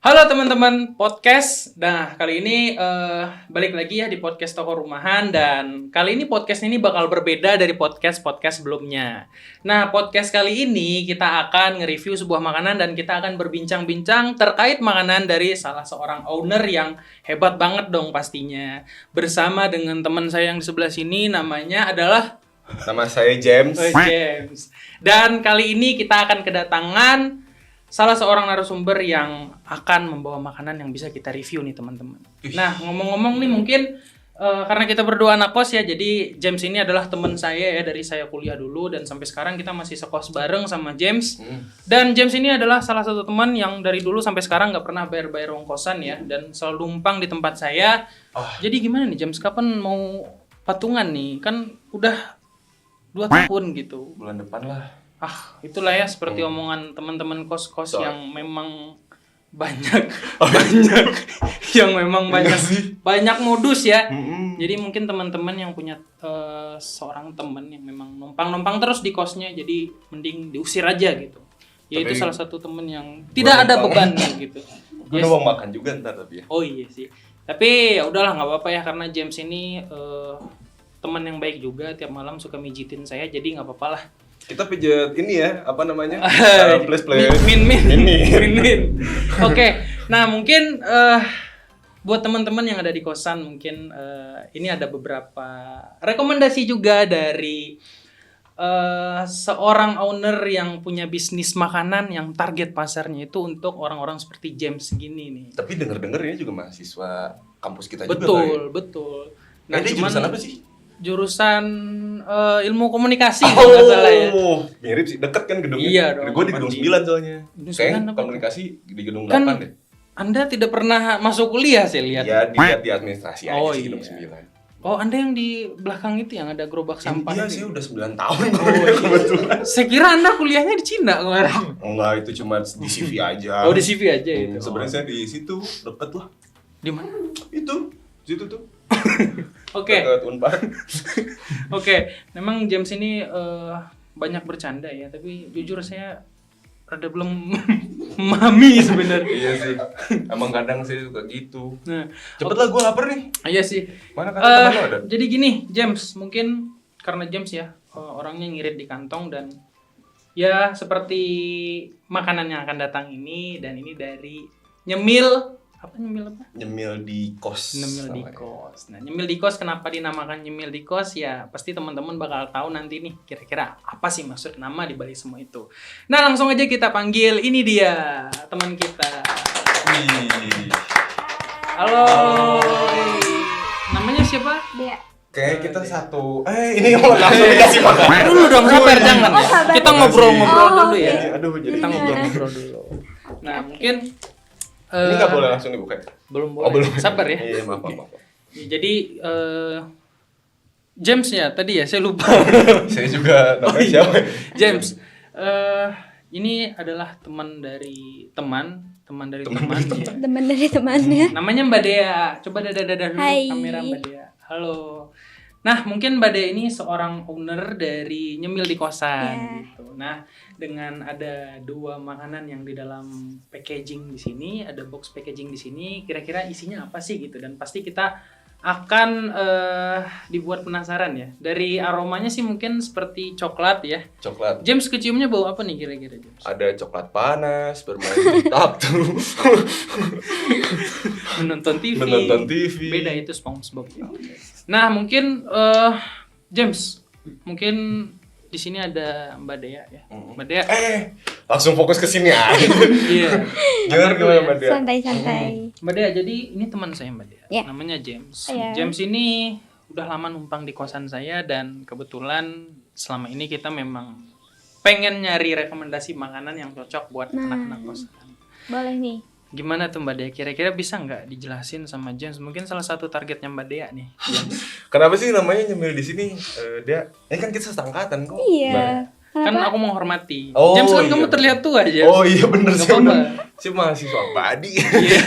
Halo teman-teman podcast. Nah, kali ini balik lagi ya di podcast Toko Rumahan, dan kali ini podcast ini bakal berbeda dari podcast-podcast sebelumnya. Nah, podcast kali ini kita akan nge-review sebuah makanan dan kita akan berbincang-bincang terkait makanan dari salah seorang owner yang hebat banget dong pastinya. Bersama dengan teman saya yang di sebelah sini, namanya adalah Nama saya James. James. Dan kali ini kita akan kedatangan salah seorang narasumber yang akan membawa makanan yang bisa kita review nih teman-teman. Nah, ngomong-ngomong nih mungkin karena kita berdua anak kos ya, jadi James ini adalah teman saya ya dari saya kuliah dulu, dan sampai sekarang kita masih sekos bareng sama James. Dan James ini adalah salah satu teman yang dari dulu sampai sekarang nggak pernah bayar uang kosan ya, dan selalu numpang di tempat saya. Jadi gimana nih James, kapan mau patungan nih? Kan udah 2 tahun gitu. Bulan depan lah. Itulah ya seperti omongan teman-teman kos-kos yang memang banyak yang memang banyak modus ya. Jadi mungkin teman-teman yang punya seorang teman yang memang numpang terus di kosnya, jadi mending diusir aja gitu. Ya itu salah satu teman yang tidak ada bebannya gitu. Gue udah mau makan juga ntar tapi ya. Oh iya sih. Tapi ya udahlah, nggak apa-apa ya, karena James ini teman yang baik juga, tiap malam suka mijitin saya, jadi nggak apa-apa lah. Kita pijat ini ya, apa namanya? Please. Min. Oke. Nah, mungkin buat teman-teman yang ada di kosan, mungkin ini ada beberapa rekomendasi juga dari seorang owner yang punya bisnis makanan yang target pasarnya itu untuk orang-orang seperti James segini nih. Tapi denger-denger ini juga mahasiswa kampus kita Betul, juga. betul. Nah, dia jurusan apa sih? Jurusan ilmu komunikasi kalau nggak salah ya. Mirip sih, deket kan gedungnya. Iya dong. Gue di gedung 9 soalnya. Gedung 9 apa? Komunikasi di gedung 8 Kan deh. Anda tidak pernah masuk kuliah saya lihat. Ya, dilihat di administrasi aja Oh, sih gedung iya. 9. Oh, Anda yang di belakang itu yang ada gerobak sampah Iya itu? sih, udah 9 tahun kebetulan. Saya kira Anda kuliahnya di Cina kemarin. Enggak, itu cuma di CV aja. Oh, di CV aja itu. Sebenarnya saya di situ, deket lah. Di mana? Itu, situ tuh. Oke. Deket Unpar. Oke, memang James ini banyak bercanda ya, tapi jujur saya rada belum memahami sebenarnya. Iya sih. Emang kadang sih suka gitu. Nah, Cepet lah, gue lapar nih. iya sih. Mana kan teman lo ada? Jadi gini, James, mungkin karena James ya orangnya ngirit di kantong, dan ya seperti makanan yang akan datang ini, dan ini dari Nyemil apa? Nyemil di kos. Nyemil di kos. Nah, nyemil di kos, kenapa dinamakan nyemil di kos? Ya pasti teman-teman bakal tahu nanti nih kira-kira apa sih maksud nama di balik semua itu. Nah, langsung aja kita panggil, ini dia teman kita. Wih. Halo. Namanya siapa? Dea. Kayak kita satu. Ini mau langsung dikasih makan. Dulu dong, sabar jangan. Oh, sabar. Kita ngobrol-ngobrol dulu ya. Aduh, jadi Kita ngobrol-ngobrol dulu. Nah, mungkin ini nggak boleh langsung dibuka. Belum Oh, boleh. belum. Sabar ya. Iya, maaf. Ya, jadi James ya tadi ya, saya lupa. Saya juga namanya siapa? James, ini adalah teman dari teman ya. Teman dari temannya. Namanya Mbak Dea. Coba dadah dulu Hai. kamera Mbak Dea. Halo. Nah, mungkin Mbak Dea ini seorang owner dari Nyemil di Kosan gitu. Nah, dengan ada 2 makanan yang di dalam packaging di sini, ada box packaging di sini, kira-kira isinya apa sih gitu, dan pasti kita akan dibuat penasaran ya. Dari aromanya sih mungkin seperti coklat ya. Coklat. James, keciumnya bau apa nih kira-kira James? Ada coklat panas, bermain TikTok tuh. Menonton TV. Beda itu SpongeBob. Nah, mungkin James, mungkin di sini ada Mbak Dea ya. Mbak Dea. Langsung fokus ke sini aja. Iya. Gimana Mbak Dea? Santai-santai. Mbak Dea, jadi ini teman saya Mbak Dea. Ya. Namanya James. Iya. James ini udah lama numpang di kosan saya, dan kebetulan selama ini kita memang pengen nyari rekomendasi makanan yang cocok buat anak-anak kosan. Boleh nih. Gimana tuh Mbak Dea? Kira-kira bisa nggak dijelasin sama James? Mungkin salah satu targetnya Mbak Dea nih. Kenapa sih namanya Nyemil di sini? Dia, ini kan kita setangkatan kok. Iya. Kan Kenapa? aku menghormati. Oh, James, kan iya, kamu bener. terlihat tua aja. Oh iya bener Nggak sih. apa-apa. Si mahasiswa abadi. Iya.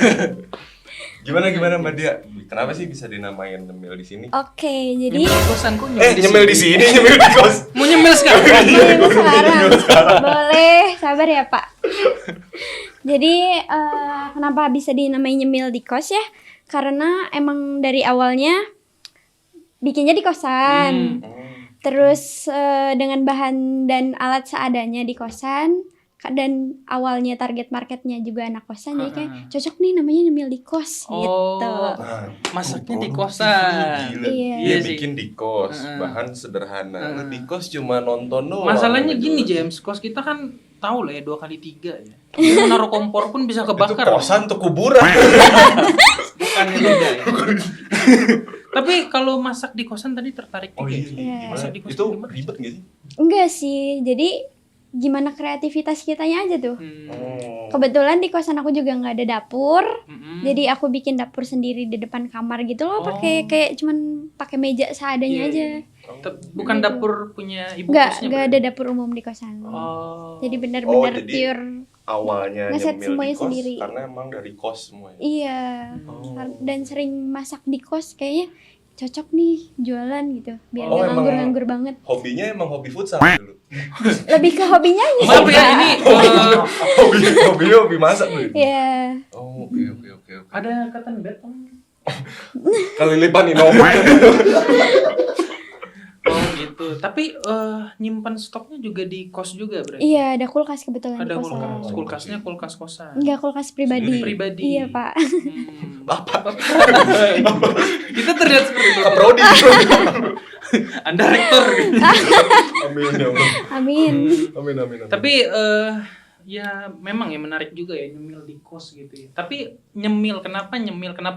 Gimana Mbak Dia? Kenapa sih bisa dinamain nyemil di sini? Oke, jadi Nyemil di kosan kok nyemil Nyemil di sini, nyemil di kos. Mau nyemil sekarang? Nyemil sekarang. Boleh, sabar ya Pak. Jadi kenapa bisa dinamai nyemil di kos ya? Karena emang dari awalnya bikinnya di kosan. Terus dengan bahan dan alat seadanya di kosan. Dan awalnya target marketnya juga anak kosan, jadi kayak cocok nih namanya nyemil di kos gitu. Nah, Masaknya di produktif kosan. nih, gila. Iya. Dia sih. bikin di kos, bahan sederhana. Lu di kos cuma nonton doang. Masalahnya Nggak gini jelas. James, kos kita kan tahu lah ya 2x3 ya. Kita naruh kompor pun bisa Itu kebakar. kosan tuh kuburan. Bukannya beda ya. Tapi kalau masak di kosan tadi tertarik Oh juga. iya, ya? Iya. gimana? Masak di kosan Itu gimana? ribet gak sih? Enggak sih, jadi gimana kreativitas kitanya aja tuh. Oh. Kebetulan di kosan aku juga nggak ada dapur, Mm-mm. jadi aku bikin dapur sendiri di depan kamar gitu loh, Oh. pakai kayak cuman pakai meja seadanya Iya, aja. iya. Bukan dapur punya ibu Nggak kosnya. nggak berarti? ada dapur umum di kosan. Oh. Jadi benar-benar jadi pure. Awalnya Ngeset nyemil semuanya di kos sendiri. karena emang dari kos semuanya. Iya. Oh. Dan sering masak di kos kayaknya cocok nih jualan gitu, biar Oh, nggak emang- nganggur-nganggur banget. Hobinya emang hobi futsal dulu. Lebih ke hobinya aja Maaf sih, ya Kak. ini Hobinya hobi masak tuh. Iya. Oh, oke. ada cotton bed Om. Kelilipan Innova. Oh gitu. Tapi nyimpan stoknya juga di kos juga berarti. Iya, ada kulkas kebetulan Ada di kosan. kulkas. Kulkasnya kulkas kosan. Enggak, kulkas pribadi. Pribadi. Iya, Pak. Bapak. Kita terlihat seperti itu. Prodi. Anda rektor. Amin ya Allah. Amin. Amin. Tapi ya memang ya menarik juga ya nyemil di kos gitu ya. Tapi nyemil? Kenapa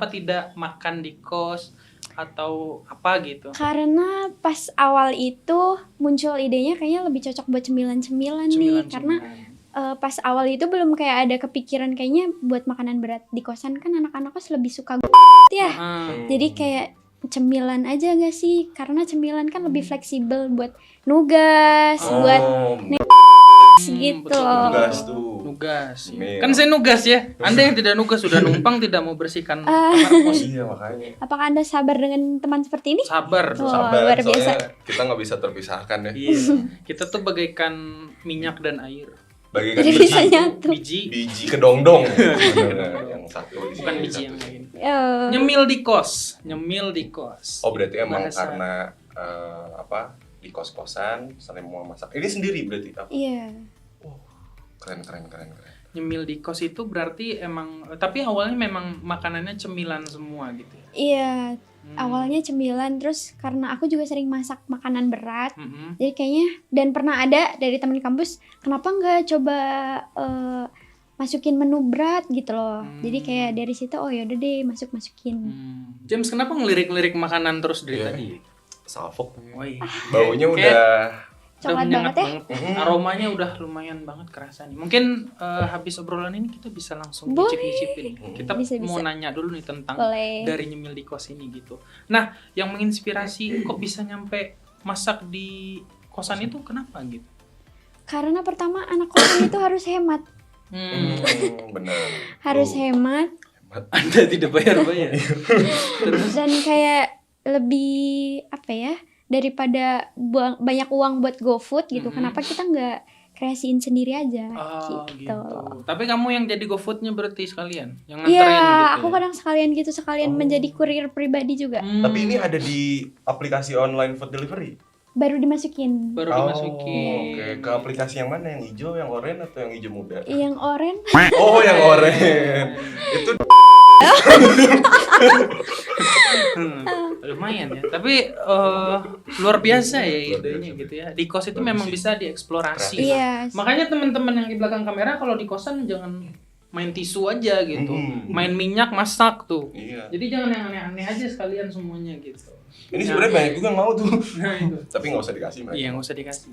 tidak makan di kos atau apa gitu? Karena pas awal itu muncul idenya kayaknya lebih cocok buat cemilan-cemilan nih. Cemilan-cemilan. Karena pas awal itu belum kayak ada kepikiran kayaknya buat makanan berat di kosan kan anak-anak kos lebih suka ya. Jadi kayak cemilan aja gak sih? Karena cemilan kan lebih fleksibel buat nugas, buat gitu betul. loh. Tugas tuh. Nugas. Cemil. Kan saya nugas ya. Anda yang tidak nugas sudah numpang tidak mau bersihkan kamar kos. Iya makanya. Apakah Anda sabar dengan teman seperti ini? Sabar. Oh, Sabar, luar biasa. soalnya kita nggak bisa terpisahkan ya. Iya. Kita tuh bagaikan minyak dan air. Bagikan Jadi bisa nyatu. biji kedongdong. Yang satu di Bukan sini, biji satu yang di sini. lain. Nyemil di kos. Oh berarti emang Bahasa. karena di kos-kosan saling mau masak. Ini sendiri berarti apa? Iya. Keren. Nyemil di kos itu berarti emang, tapi awalnya memang makanannya cemilan semua gitu ya. Iya, awalnya cemilan, terus karena aku juga sering masak makanan berat, Mm-mm. jadi kayaknya, dan pernah ada dari teman kampus, kenapa nggak coba masukin menu berat gitu loh. Jadi kayak dari situ, oh yaudah deh masukin. James, kenapa ngelirik-ngelirik makanan terus dari Iya. tadi? Salfok. Oh iya. Baunya Kayak- udah Coklat menyengat banget ya. Aromanya udah lumayan banget kerasa nih. Mungkin habis obrolan ini kita bisa langsung Boleh. nyicip-nyicipin. Kita Bisa. mau nanya dulu nih tentang Boleh. dari nyemil di kos ini gitu. Nah, yang menginspirasi kok bisa nyampe masak di kosan itu kenapa gitu? Karena pertama anak kosan itu harus hemat, benar. harus Oh. hemat, Anda tidak bayar-bayar. dan kayak lebih apa ya, daripada banyak uang buat GoFood gitu, kenapa kita nggak kreasiin sendiri aja Oh, gitu. gitu. Tapi kamu yang jadi GoFood-nya berarti sekalian, yang nganterin Iya, gitu. aku kadang sekalian menjadi kurir pribadi juga. Tapi ini ada di aplikasi online food delivery. Baru dimasukin. baru dimasukin. Oke, ke aplikasi yang mana? Yang hijau, yang oranye atau yang hijau muda? Yang oranye. Oh, yang oranye. Itu Lumayan ya. Tapi luar biasa ya idenya gitu ya. Di kos itu memang bisa dieksplorasi. Iya. Makanya teman-teman yang di belakang kamera kalau di kosan jangan main tisu aja gitu. Main minyak masak tuh. Iya. Jadi jangan yang aneh-aneh aja sekalian semuanya gitu. Ini sebenarnya banyak juga yang mau tuh. Nah, itu. Tapi nggak usah dikasih mereka. Iya, nggak usah dikasih.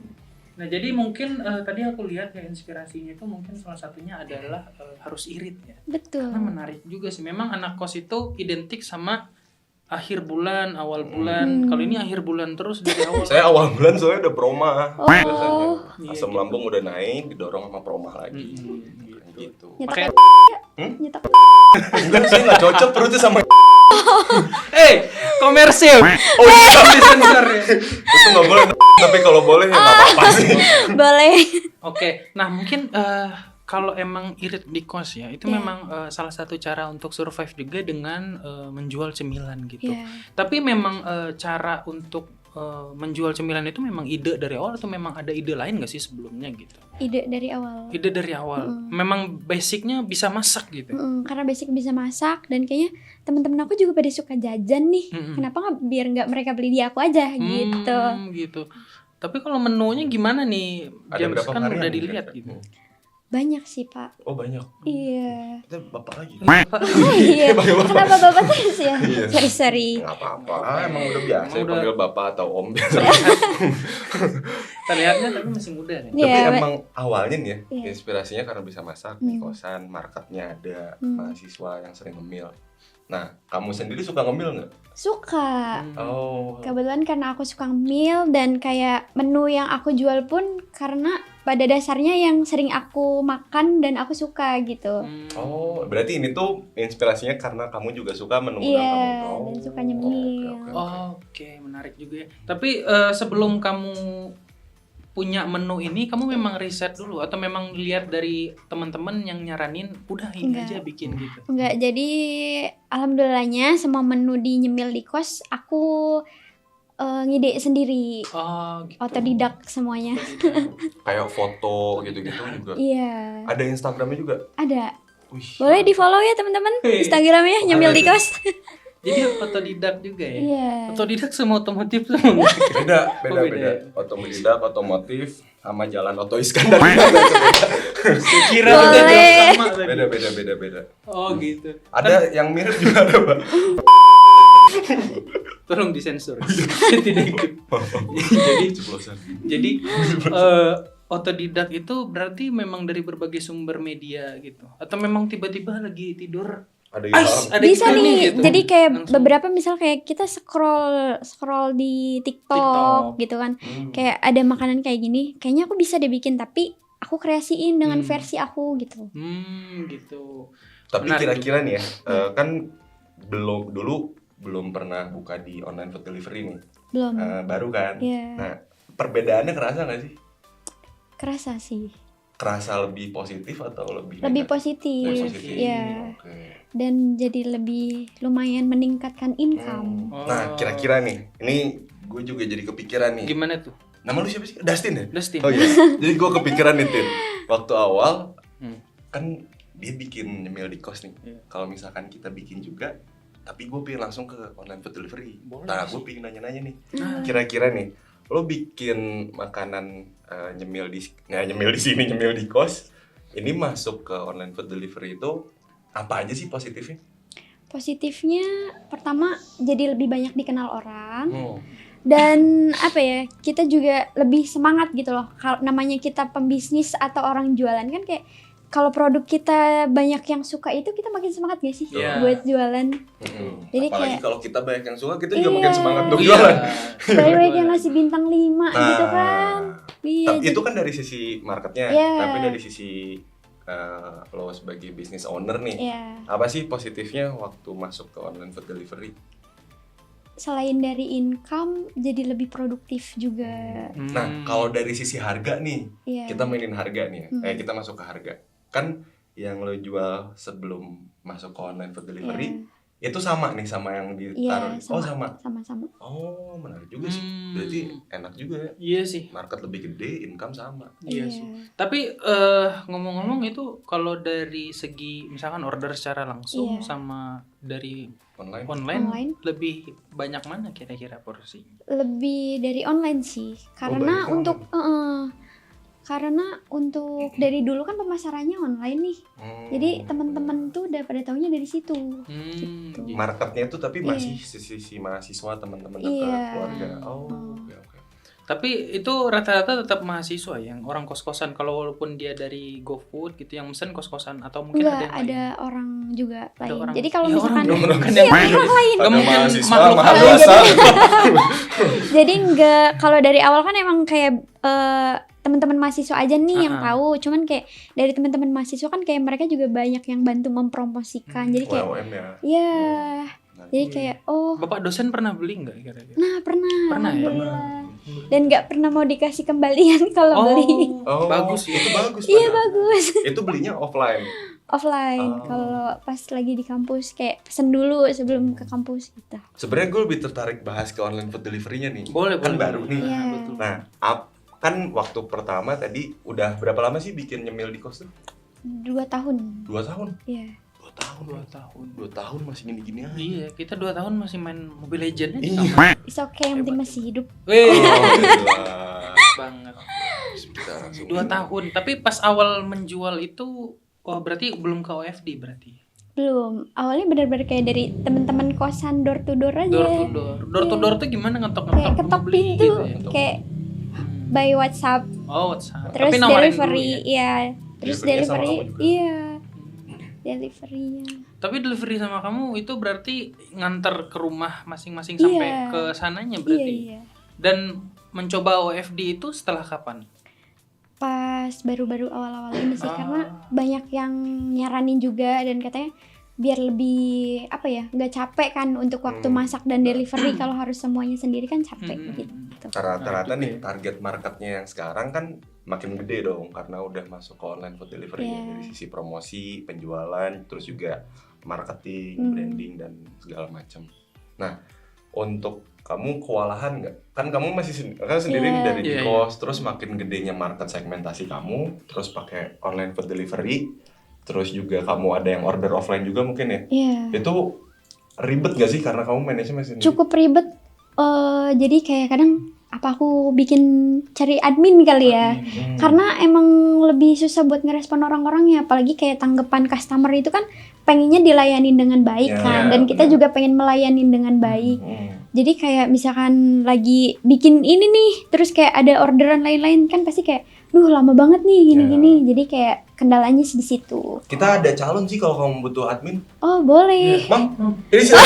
Nah, jadi mungkin tadi aku lihat ya inspirasinya itu mungkin salah satunya adalah harus irit ya. Betul. Karena menarik juga sih. Memang anak kos itu identik sama akhir bulan, awal bulan. Kalau ini akhir bulan terus dari awal. Saya awal bulan soalnya udah proma. Oh. Biasanya. Asam lambung udah naik, didorong sama proma lagi. Gitu. Nyetok Pakai nyetok. Enggak sih, nggak cocok perutnya sama komersil. Oh iya, Disensor ya. itu nggak boleh. Tapi kalau boleh ya nggak apa-apa sih. Boleh. Oke, nah mungkin kalau emang irit di kos ya, itu Iya. memang salah satu cara untuk survive juga dengan menjual cemilan gitu. Iya. Tapi memang cara untuk menjual cemilan itu memang ide dari awal atau memang ada ide lain nggak sih sebelumnya gitu? Ide dari awal. Ide dari awal, memang basicnya bisa masak gitu. Karena basic bisa masak dan kayaknya teman-teman aku juga pada suka jajan nih. Kenapa nggak biar nggak mereka beli di aku aja gitu. Gitu. Tapi kalau menunya gimana nih? Ada James berapa kan varian udah nih, dilihat kira-kira? gitu. Banyak sih Pak. Oh banyak. Iya. Kita bapak lagi. Oh iya. Kenapa bapak terus ya? Iya. Sorry. Nggak apa-apa. Emang udah biasa Emang udah- panggil bapak atau om. Terlihatnya tapi masih muda ya. Tapi Iya. emang awalnya nih ya, Iya. inspirasinya karena bisa masak di kosan, marketnya ada, mahasiswa yang sering ngemil. Nah, kamu sendiri suka ngemil nggak? Suka. Oh, Kebetulan karena aku suka ngemil dan kayak menu yang aku jual pun karena pada dasarnya yang sering aku makan dan aku suka gitu. oh, berarti ini tuh inspirasinya karena kamu juga suka menu-menu Iya, kamu. dan suka nyemil. oke. Oke, menarik juga ya. Tapi sebelum kamu punya menu ini, kamu memang riset dulu atau memang lihat dari teman-teman yang nyaranin, udah ini Enggak. aja bikin gitu. Enggak, jadi alhamdulillahnya semua menu di nyemil di kos aku ngide sendiri, Oh, gitu. otodidak semuanya. Kayak foto gitu-gitu juga. Iya, Ada Instagramnya juga. ada. Wih. Boleh di follow ya teman-teman Instagramnya nyemil di kos. Jadi otodidak juga ya. Iya. Otodidak semua otomotif semua. Beda, beda beda. ya? Otomotif, otomotif, sama jalan Oto Iskandar. Kira Boleh. udah sama tadi. beda. Oh, gitu. Ada yang mirip juga ada, Pak. Tolong disensor. Tidak ikut. Jadi Ceplosan. Jadi otodidak itu berarti memang dari berbagai sumber media gitu, atau memang tiba-tiba lagi tidur, Ada ada Bisa iklan nih, gitu. jadi kayak Langsung. beberapa misal kayak kita scroll di TikTok gitu kan, kayak ada makanan kayak gini, kayaknya aku bisa deh bikin tapi aku kreasiin dengan versi aku gitu. Gitu. Tapi Menarik kira-kira nih ya, kan belum pernah buka di online food delivery nih. Belum. Baru kan? Iya. Nah, perbedaannya kerasa nggak sih? Kerasa sih. Kerasa lebih positif atau lebih Lebih negatif? positif. Lebih positif. Iya. Oke. Dan jadi lebih lumayan meningkatkan income. Oh. Nah, kira-kira nih, ini gue juga jadi kepikiran nih. Gimana tuh? Nama lu siapa sih? Dustin ya? Dustin. Oh iya. Jadi gue kepikiran nih, Tin. Waktu awal kan dia bikin nyemil di kos nih. Iya. Kalau misalkan kita bikin juga, tapi gue pengen langsung ke online food delivery. Boleh Nah, sih. gue pengen nanya-nanya nih. Kira-kira nih, lo bikin makanan nyemil di sini, nyemil di kos, ini masuk ke online food delivery itu apa aja sih positifnya? Positifnya pertama jadi lebih banyak dikenal orang. Hmm. Dan apa ya, kita juga lebih semangat gitu loh. Kalau namanya kita pembisnis atau orang jualan kan kayak kalau produk kita banyak yang suka itu kita makin semangat gak sih Iya. buat jualan. Jadi Apalagi kayak kalau kita banyak yang suka, kita juga Iya. makin semangat untuk Iya. jualan. banyak yang ngasih bintang 5 gitu kan. Iya. Tapi itu kan dari sisi marketnya, Iya. tapi dari sisi lo sebagai business owner nih, Iya. apa sih positifnya waktu masuk ke online food delivery? Selain dari income jadi lebih produktif juga. Nah, kalau dari sisi harga nih, Iya. kita mainin harga nih ya. Kita masuk ke harga. Kan yang lo jual sebelum masuk ke online food delivery itu sama nih sama yang ditaruh. Iya, Oh, sama. sama-sama. Oh, menarik juga sih. Berarti enak juga ya. Iya sih. Market lebih gede, income sama. Iya sih. Tapi ngomong-ngomong itu kalau dari segi misalkan order secara langsung Iya. sama dari Online. Online. lebih banyak mana kira-kira porsinya? Lebih dari online sih. Karena banyak untuk karena untuk dari dulu kan pemasarannya online nih. Jadi teman-teman tuh udah pada taunya dari situ. Gitu. Marketnya itu tapi masih sisi mahasiswa, teman-teman dekat, Iya. keluarga. Oh, oke. Tapi itu rata-rata tetap mahasiswa yang orang kos-kosan, kalau walaupun dia dari GoFood gitu yang mesen kos-kosan atau mungkin Enggak, ada yang ada lain. orang juga Ada lain. orang. Jadi kalau Ya, misalkan orang dong, bukan Iya, yang lain. orang lain. Nggak Ada mungkin mahasiswa, makhluk mahal halus. dosa. Jadi enggak, kalau dari awal kan emang kayak teman-teman mahasiswa aja nih yang Ah. tahu. Cuman kayak dari teman-teman mahasiswa kan kayak mereka juga banyak yang bantu mempromosikan. Jadi kayak UMM ya. ya, Nah, jadi kayak oh, Bapak dosen pernah beli nggak kira-kira? nah pernah, Pernah ya? alhamdulillah. Dan nggak pernah mau dikasih kembalian kalau beli. Oh, bagus ya. Itu bagus. Iya padahal. bagus. Itu belinya offline. Offline. Oh. Kalau pas lagi di kampus kayak pesen dulu sebelum ke kampus gitu. Sebenarnya gue lebih tertarik bahas ke online food delivery-nya nih. Boleh, Kan boleh. baru nih. Iya. Betul. Nah, kan waktu pertama tadi udah berapa lama sih bikin nyemil di kos tuh? 2 tahun. 2 tahun. Iya. 2 tahun. 2 tahun. 2 tahun masih gini-gini aja. Iya, kita 2 tahun masih main Mobile Legends Iya. sama. It's okay, yang penting masih hidup. Wih, Alhamdulillah. banget. Kita langsung 2 tahun. Tapi pas awal menjual itu, oh berarti belum ke OFD berarti. Belum. Awalnya benar-benar kayak dari teman-teman kosan door to door aja. Door to door. Door to door tuh gimana ngetok-ngetok? Kayak ketok mau beli pintu, gitu ya? kayak Hmm. by WhatsApp. Oh, WhatsApp. Terus Tapi nawarin delivery, dulu ya. iya. Terus Delivery-nya sama delivery, kamu juga? iya. Delivery-nya. Tapi delivery sama kamu itu berarti nganter ke rumah masing-masing Iya. sampai ke sananya berarti. Iya. Dan mencoba OFD itu setelah kapan? Pas baru-baru awal-awal ini sih, Ah. karena banyak yang nyaranin juga dan katanya biar lebih apa ya, nggak capek kan untuk waktu masak dan delivery. Kalau harus semuanya sendiri kan capek gitu. Karena rata-rata Nah, itu nih ya. target marketnya yang sekarang kan makin gede dong karena udah masuk ke online food delivery Iya. ya. Dari sisi promosi, penjualan, terus juga marketing, branding dan segala macam. Nah, untuk kamu kewalahan nggak? Kan kamu masih sendiri Iya. nih dari di Iya, kos, terus makin gedenya market segmentasi kamu, terus pakai online food delivery, terus juga kamu ada yang order offline juga mungkin ya. Iya. Itu ribet gak sih karena kamu manajemen sendiri? Cukup ribet. Jadi kayak kadang apa aku bikin cari admin kali ya. Hmm. Karena emang lebih susah buat ngerespon orang-orangnya, apalagi kayak tanggapan customer itu kan pengennya dilayanin dengan baik Ya, kan, dan kita benar. juga pengen melayanin dengan baik. Hmm. Jadi kayak misalkan lagi bikin ini nih, terus kayak ada orderan lain-lain kan pasti kayak, duh lama banget nih gini-gini. Jadi kayak kendalanya di situ. Kita ada calon sih kalau kamu butuh admin. Oh boleh. Mam, ini sih.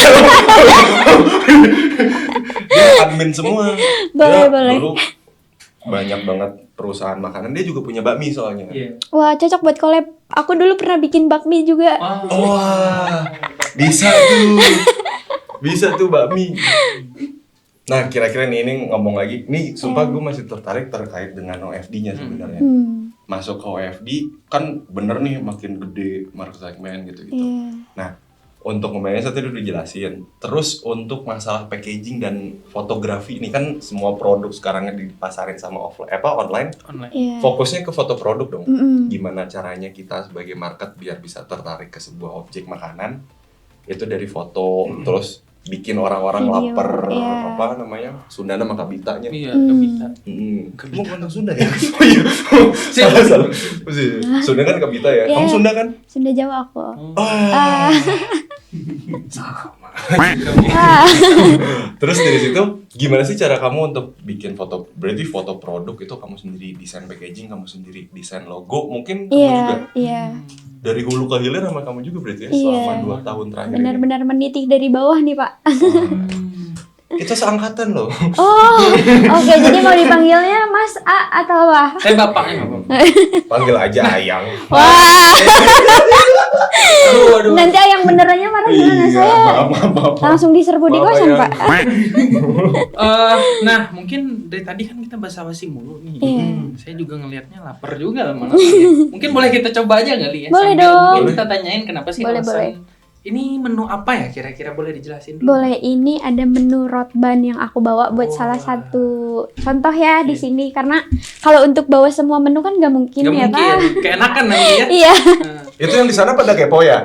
Dia admin semua. Boleh, Dia boleh. Dulu banyak banget perusahaan makanan. Dia juga punya bakmi soalnya. Iya. Wah cocok buat collab. Aku dulu pernah bikin bakmi juga. Wah. Wah, bisa tuh. Bisa tuh bakmi. Nah, kira-kira nih ini ngomong lagi. Nih, sumpah gue masih tertarik terkait dengan OFD-nya sebenarnya. Masuk ke OFD kan bener nih makin gede market segmen gitu-gitu. Iya. Nah, untuk nge-manage tadi udah dijelasin. Terus untuk masalah packaging dan fotografi ini kan semua produk sekarang dipasarin sama online. Online. Iya. Fokusnya ke foto produk dong. Mm-mm. Gimana caranya kita sebagai market biar bisa tertarik ke sebuah objek makanan? Itu dari foto, terus bikin orang-orang Video, lapar, iya. apa namanya? Sunda nama kabitanya. Iya, Kebita. Kamu orang Sunda ya? Oh iya. Salah. Sunda kan kabita ya? Iya. Kamu Sunda kan? Sunda Jawa aku. Oh. Sama. Terus dari situ gimana sih cara kamu untuk bikin foto? Berarti foto produk itu kamu sendiri desain packaging, kamu sendiri desain logo, mungkin kamu juga Iya, iya. dari hulu ke hilir sama kamu juga berarti ya Iya. selama 2 tahun terakhir ini. Benar-benar meniti dari bawah nih Pak. Kita seangkatan loh. Oh, oke. Jadi mau dipanggilnya Mas A atau apa? Bapaknya nggak apa-apa. Panggil aja Ayang. Wah, Aduh. nanti yang benerannya marah gimana? Saya maaf. langsung diserbu di Maaf, kosan Ayang. Pak. Nah, mungkin dari tadi kan kita basa-basi mulu nih. Iya. Saya juga ngelihatnya lapar juga lama-lama. Mungkin boleh kita coba aja kali ya. Boleh Sambil dong. Mungkin kita tanyain kenapa sih Boleh, alasan. boleh. Ini menu apa ya kira-kira boleh dijelasin dulu? Boleh, ini ada menu rotban yang aku bawa buat Wah. salah satu contoh ya di sini, karena kalau untuk bawa semua menu kan nggak mungkin Gak ya mungkin. Pak. Keenakan nanti ya. Iya. Nah, Itu yang di sana pada kepo ya?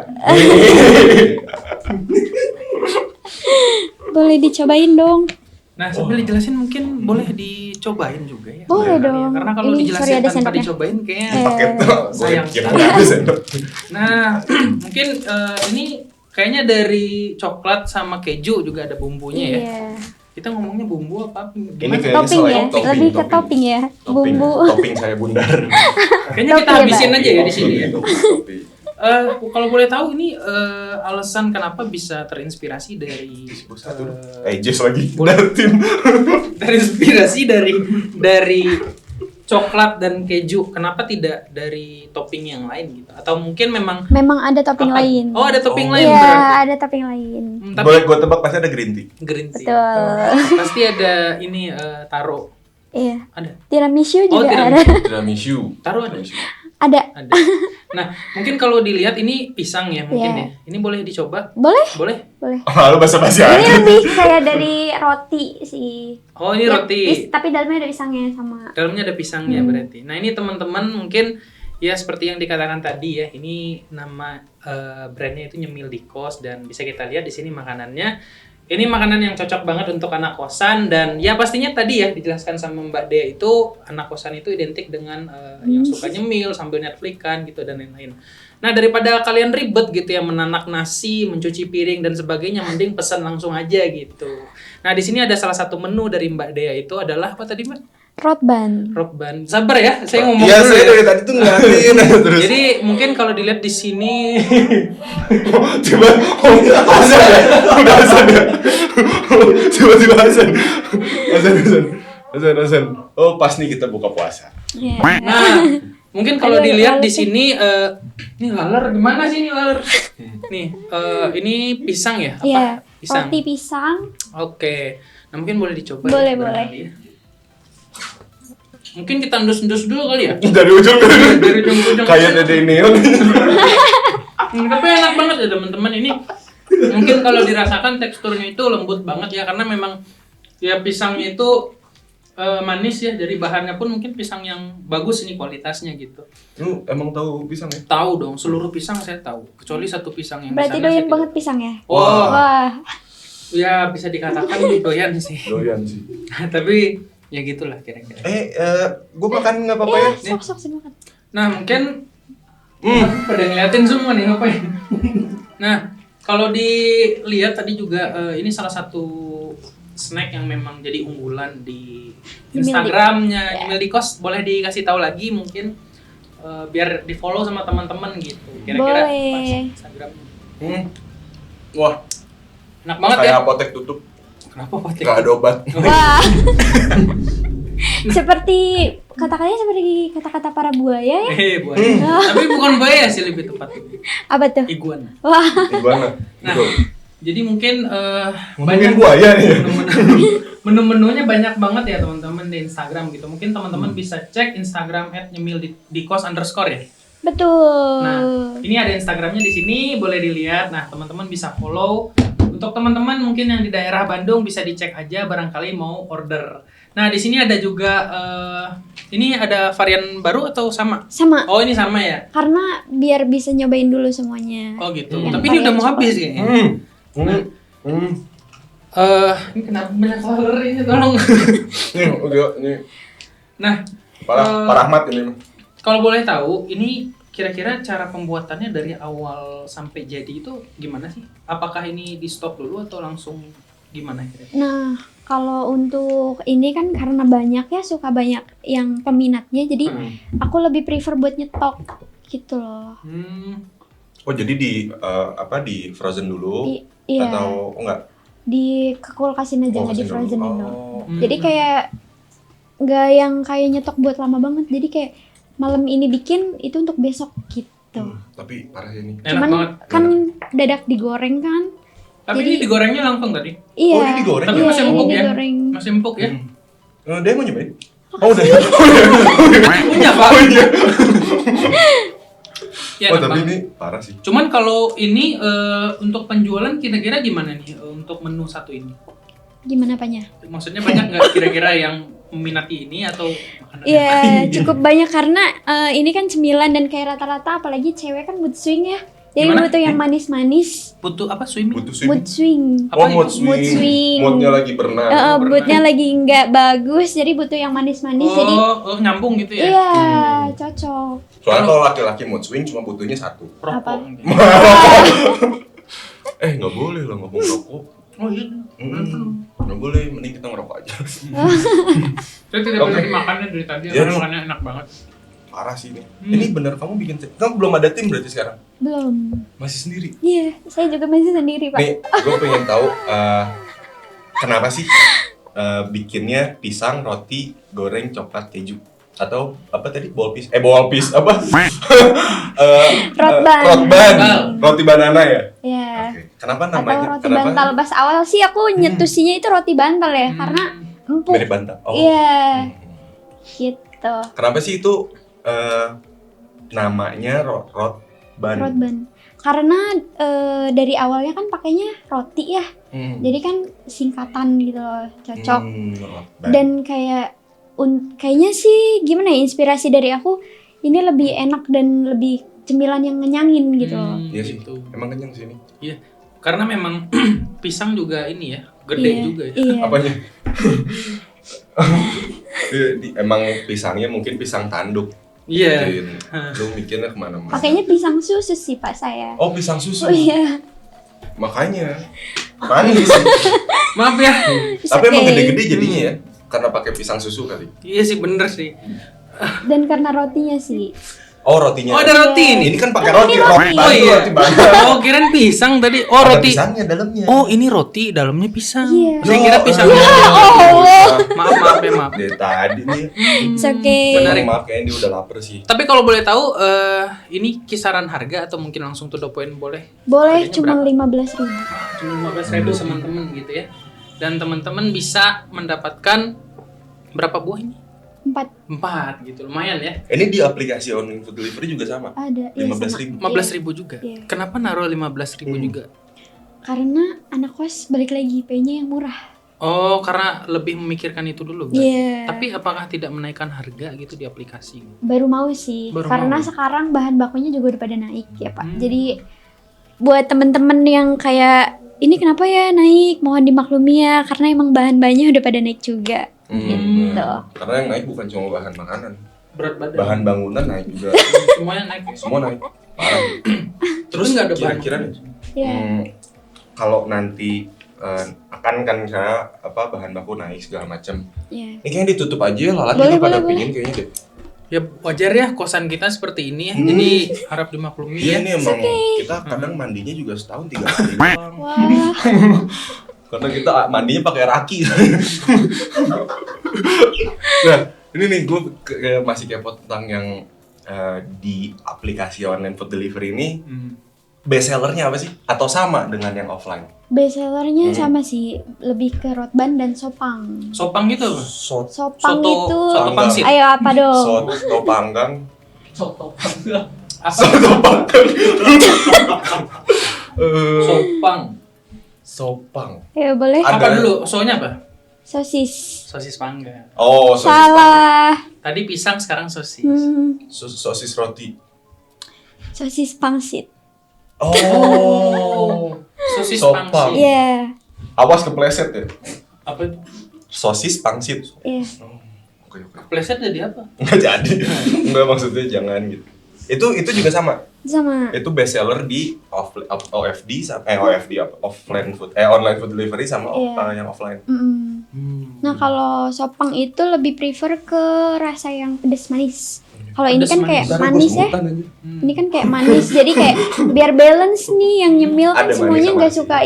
Boleh dicobain dong. Nah, sambil dijelasin mungkin boleh dicobain juga ya. Boleh Kali ya. dong. Karena kalau Ini, dijelasin sorry, ada tanpa sendoknya. dicobain kayaknya Paket tuh. sayang Kira sekali. ada sendok. Nah, mungkin ini kayaknya dari coklat sama keju juga ada bumbunya ya. Iya. Kita ngomongnya bumbu apa? Ini Gimana? kayak Topping selain ya, topping, lebih ke topping. topping ya, Topping, bumbu. topping saya bundar. Kayaknya kita Topping ya, habisin Pak? aja ya di sini ya. Topping. Kalau boleh tahu ini alasan kenapa bisa terinspirasi dari Jess lagi. Boleh. Dari tim. terinspirasi dari coklat dan keju. Kenapa tidak dari topping yang lain gitu? Atau mungkin memang Memang ada topping apa? lain. Oh, ada topping Oh. lain Iya, berarti. ada topping lain. Tapi Boleh gue tebak pasti ada green tea. green tea. Betul. Pasti ada ini taro. Iya. Ada. Tiramisu Oh, juga tiramisu. ada. Tiramisu. Taro ada. Ada. Ada. Nah, mungkin kalau dilihat ini pisang ya mungkin Iya. ya. Ini boleh dicoba? Boleh? Boleh? Boleh. Oh, lu basa-basi Ini aja. lebih kayak dari roti sih. Oh, ini Ya, roti. tapi dalamnya ada pisangnya sama. Dalamnya ada pisangnya berarti. Nah, ini teman-teman mungkin ya seperti yang dikatakan tadi ya. Ini nama brandnya itu Nyemil di Kos dan bisa kita lihat di sini makanannya. Ini makanan yang cocok banget untuk anak kosan dan ya pastinya tadi ya dijelaskan sama Mbak Dea itu anak kosan itu identik dengan yang suka nyemil sambil Netflix-an gitu dan lain-lain. Nah, daripada kalian ribet gitu ya menanak nasi, mencuci piring dan sebagainya, mending pesan langsung aja gitu. Nah, di sini ada salah satu menu dari Mbak Dea itu adalah apa tadi, Mbak? Rotban. Rokban. Sabar ya, saya ngomong Iya, dulu saya ya. dari tadi tuh ngeliatin terus. Jadi mungkin kalau dilihat di sini Coba azan ya. Udah azan ya. Tiba-tiba azan. Azan. Oh, pas nih kita buka puasa. Iya. nah, mungkin kalau Aduh, dilihat di laler. sini ini laler gimana sih ini laler? Nih, ini pisang ya? Apa? Iya. Pisang. Roti pisang. Oke. Nah, mungkin boleh dicoba Boleh, ya, boleh. barangkali ya. Mungkin kita endus-endus dulu kali ya? Dari ujung Dari ujung-ujung. kayak Dede Neon. Tapi enak banget ya teman-teman ini. Mungkin kalau dirasakan teksturnya itu lembut banget ya karena memang ya pisangnya itu manis ya dari bahannya pun mungkin pisang yang bagus ini kualitasnya gitu. Lu emang tahu pisang ya? Tahu dong seluruh pisang saya tahu kecuali satu pisang yang Berarti di sana saya doyan tidak. banget pisang ya? Wah, Wah. ya bisa dikatakan doyan sih. Doyan sih. Tapi ya gitulah kira-kira. Gue makan nggak apa-apa ya? Sok silakan. Nah mungkin pada ngeliatin semua nih ngapain. Nah kalau dilihat tadi juga ini salah satu snack yang memang jadi unggulan di Instagramnya Nyemil di Kos. Boleh dikasih tahu lagi mungkin biar di follow sama teman-teman gitu. Kira-kira apa sih Boleh. Instagramnya. Wah, Enak banget ya. kayak apotek tutup. Kenapa Pak? Nggak ada obat. Wah. Seperti kata-katanya seperti kata-kata para buaya ya? Buaya. Tapi bukan buaya sih lebih tepat. Apa tuh? Iguana. Wah. Gimana? Nah, Gitu. jadi mungkin Ngomongin buaya nih. menu-menunya banyak banget ya teman-teman di Instagram gitu. Mungkin teman-teman bisa cek Instagram @nyemildikos_ ya. Betul. Nah, ini ada Instagramnya di sini, boleh dilihat. Nah, teman-teman bisa follow. Untuk teman-teman mungkin yang di daerah Bandung bisa dicek aja barangkali mau order. Nah, di sini ada juga ini ada varian baru atau sama? Sama. Oh, ini sama ya. Karena biar bisa nyobain dulu semuanya. Oh, gitu. Yang Tapi ini udah varian mau coklat. habis kayaknya. Ini kenapa banyak laler ini tolong. Nih, udah nih. Nah, Pak Rahmat ini. kalau boleh tahu, ini kira-kira cara pembuatannya dari awal sampai jadi itu gimana sih? Apakah ini di stop dulu atau langsung gimana kira-kira? Nah, kalau untuk ini kan karena banyak ya suka banyak yang peminatnya, jadi aku lebih prefer buat nyetok gitu loh. Oh, jadi di di frozen dulu Iya, atau enggak? di kulkasin aja, nggak di Frozen frozen dulu. dulu. Oh. Jadi kayak nggak yang kayak nyetok buat lama banget, jadi kayak malam ini bikin itu untuk besok gitu. Tapi parah ini. Enak Cuman banget. kan dadak digoreng kan. Tapi Jadi- ini digorengnya langsung tadi. Iya. Oh, ini digoreng? Tapi Iya, masih ini empuk ya? digoreng. Masih empuk ya? Dia mau nyobain? Oh, udah. Punya Pak. Oh iya. Ya, Oh, enak tapi banget. ini parah sih. Cuman kalau ini untuk penjualan kira-kira gimana nih untuk menu satu ini? Gimana apanya? Maksudnya banyak nggak kira-kira yang meminati ini atau makanan yang Iya, lain? cukup banyak karena ini kan cemilan dan kayak rata-rata apalagi cewek kan mood swing ya. Jadi Gimana? butuh yang manis-manis, Butuh apa swimming? Butuh swimming. mood swing. Apa Oh, itu? mood swing. Mood swing. Moodnya lagi berenang. Moodnya lagi nggak bagus, jadi butuh yang manis-manis. Jadi Oh, nyambung gitu ya? iya, cocok. Soalnya kalau laki-laki mood swing cuma butuhnya satu. Rokok. Apa? gitu. Nggak boleh lah ngomong rokok. Oh iya. Nggak boleh, mending kita ngerokok aja. Saya tidak Oke. berhenti makannya dari tadi, Ya, karena nih. makannya enak banget. Parah sih ini. Ini bener kamu bikin kamu belum ada tim berarti sekarang? Belum. Masih sendiri. Iya, saya juga masih sendiri, Pak. Nih, gue pengen tahu kenapa sih bikinnya pisang, roti, goreng, coklat, keju? Atau apa tadi? Ball piece apa? Rotban. Rotban. Roti banana ya? Iya. Oke. Kenapa Atau namanya? roti bantal. Pas awal sih aku nyetusinya itu roti bantal ya, karena empuk. Mirip bantal. Oh. Iya. Gitu. Kenapa sih itu namanya rotban? Rotban. Karena dari awalnya kan pakainya roti ya. Jadi kan singkatan gitu loh, cocok. Rotban. Dan kayaknya sih gimana ya, inspirasi dari aku ini lebih enak dan lebih cemilan yang ngenyangin gitu loh. Iya sih, Gitu. emang kenyang sih ini. Iya, karena memang pisang juga ini ya, gede Iya, juga ya. Iya. Apanya? Emang pisangnya mungkin pisang tanduk. Iya. Din. Lu mikirnya kemana-mana. Pakainya pisang susu sih Pak saya. Oh, pisang susu. Oh iya. Makanya manis. Maaf ya. Tapi emang okay. gede-gede jadinya ya. Karena pakai pisang susu kali. Iya sih bener sih. Dan karena rotinya sih. Oh, rotinya. Oh, ada roti ini. Ini kan pakai Kan roti. ini roti. Oh iya. Roti bantal. Oh, kirain pisang tadi. Oh, Ada roti. pisangnya dalamnya. Oh, ini roti, dalamnya pisang. Iya. Saya kira pisangnya. Maaf ya, maaf. Dari tadi nih. It's okay. Menarik. Maaf kayaknya dia udah lapar sih. Tapi kalau boleh tahu, ini kisaran harga atau mungkin langsung to the point boleh? Boleh Harganya cuma berapa? 15.000. Cuma 15.000 teman-teman gitu ya. Dan teman-teman bisa mendapatkan berapa buah ini? 4 gitu, lumayan ya. Ini di aplikasi online food delivery juga sama. Ada. 15.000. 15.000 juga. Iya. Kenapa naruh 15.000 juga? Karena anak kos balik lagi paynya yang murah. Oh, karena lebih memikirkan itu dulu. berarti. Iya. Tapi apakah tidak menaikkan harga gitu di aplikasi? Baru mau sih. Baru Karena mau. sekarang bahan bakunya juga udah pada naik ya Pak. Jadi buat temen-temen yang kayak ini kenapa ya naik, mohon dimaklumi ya karena emang bahan-bahannya udah pada naik juga. Gitu. Karena yang naik bukan cuma bahan makanan. Berat badan. Bahan bangunan naik juga. Semuanya naik. Ya? Semua naik. Parah. Terus nggak ada kira-kira bahan. nih, Iya. kalau nanti akan kan misalnya apa bahan baku naik segala macam. Iya. Ini kayaknya ditutup aja ya, lalat Boleh, juga pada boleh, pingin kayaknya deh. Ya wajar ya kosan kita seperti ini ya. Jadi harap dimaklumi Iya ya. ini emang kita kadang mandinya juga setahun 3 kali doang. Wah. Karena kita mandinya pakai raki. Nah, ini nih gue masih kepo tentang yang di aplikasi online food delivery ini best sellernya apa sih? Atau sama dengan yang offline? Best sellernya sama sih, lebih ke rotban dan sopang. Sopang gitu apa? Sopang Soto- itu soto pangsit. ayo apa dong? Soto panggang. Soto panggang. Apa? Soto panggang. Sopang. Sopang. Ayo boleh. Ada. Apa dulu? Soalnya apa? Sosis. Sosis panggang. Oh, sosis Salah. Tadi pisang, sekarang sosis. sosis roti. Sosis pangsit. Oh. Sosis Sopang. pangsit. Iya. Awas kepleset ya. Apa itu? Sosis pangsit. Iya. Oke. Pleset jadi apa? Enggak jadi. Enggak maksudnya jangan gitu. Itu juga sama. Sama. Itu best seller di OFD offline food online food delivery sama Iya. yang offline. Nah kalau sopang itu lebih prefer ke rasa yang pedas manis. Kalau ini Pedas kan manis. kayak Bentar, manis gua ya. sebutan aja. Ini kan kayak manis, jadi kayak biar balance nih yang nyemil kan Ada manis semuanya sama nggak asin. suka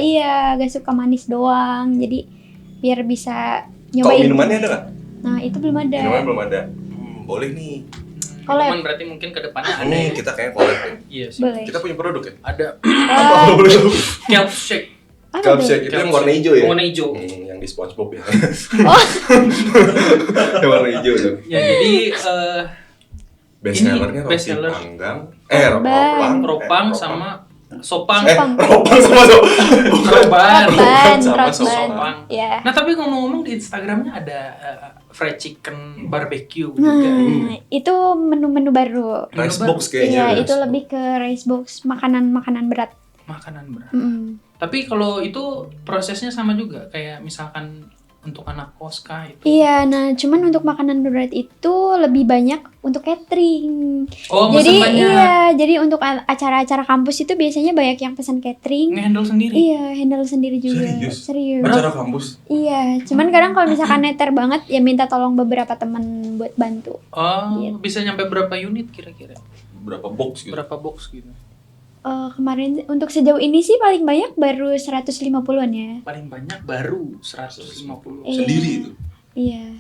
gak suka manis doang. Jadi biar bisa Kok nyobain. minumannya ada nggak? Nah itu belum ada. Minumannya belum ada. Boleh nih. Kalau Teman berarti mungkin ke depannya ada Ini ya. kita kayak collab ya. Iya sih. boleh. Kita punya produk ya? Ada Apa boleh tahu? kelp shake. Apa Kelp tuh? shake itu yang warna hijau ya? Warna hijau. Yang di SpongeBob ya. Oh, Yang warna hijau tuh. Ya jadi Best Ini sellernya best roti seller. panggang. ropang sama sopang. Ropang sama sopang. Roban. Roban, sama Roban. sopang. Ya. Nah tapi ngomong-ngomong di Instagramnya ada fried chicken barbecue juga. Nah, itu menu-menu baru. Rice Menu box kayaknya. Iya, rice itu box. lebih ke rice box, makanan-makanan berat. Makanan berat. Mm-mm. Tapi kalau itu prosesnya sama juga kayak misalkan untuk anak kos kah itu. Iya, nah cuman untuk makanan berat itu lebih banyak untuk catering. Oh, Jadi mesen banyak. iya, jadi untuk acara-acara kampus itu biasanya banyak yang pesan catering. Ngehandle sendiri. Iya, handle sendiri juga. Serius? Acara kampus. Iya, cuman kadang kalau misalkan neter banget ya minta tolong beberapa teman buat bantu. Oh, Gitu. bisa nyampe berapa unit kira-kira? Berapa box gitu? Berapa box gitu? Kemarin untuk sejauh ini sih paling banyak baru 150-an ya. Paling banyak baru 150. Iya. Sendiri itu. Iya.